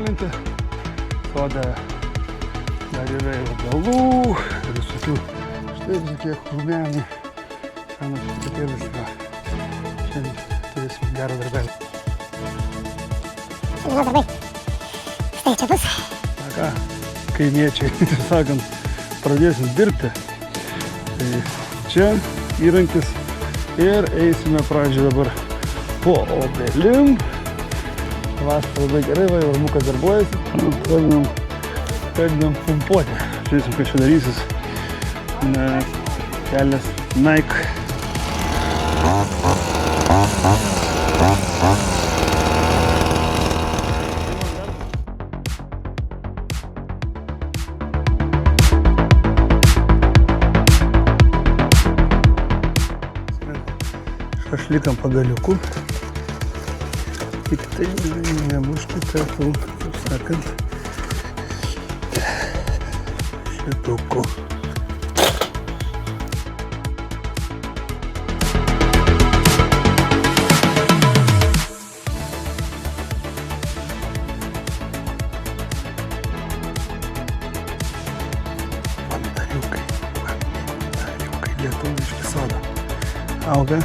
įrengta. Sode dar yra ir augalų, ir visokių. Štai visokie krūmeliai. Senas špitėlis yra. Šiandien turėsim gerą darbelį. Na darbai. Štai čia bus. Na ką, kaimiečiai, taip sakant, pradėsim dirbti. Tai čia įrankis ir eisime pradžią dabar po obelim. Vasarą labai gerai, va, jau Armukas darbuojasi. Pradedam pumpuoti. Žiūrėsim, kas čia darysis. Kelias Nike. Šašlikam pagaliukų. Tik tai nemuškite tų, kaip sakant, šitukų. Bandariukai, lietuviški soda. Auga.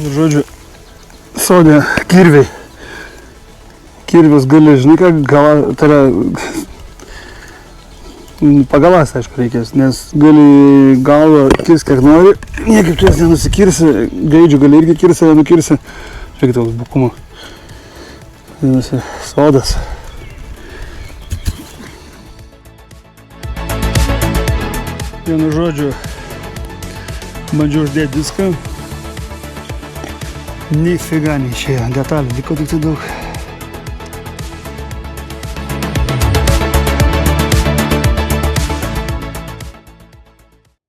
Žodžiu, sode kirviai. Kirvius gali, žinai ką, tai yra pagalas, aišku, reikės, nes gali galvą kirsti kiek nori, niekaip tu jas nenusikirsi, gaidžių gali irgi kirsi, nenukirsi. Žiūrėkit, toks bukumo. Vadinasi, sodas. Vienu žodžiu, bandžiau uždėti diską. Nifiga neišėjo, detalių liko tik tai daug.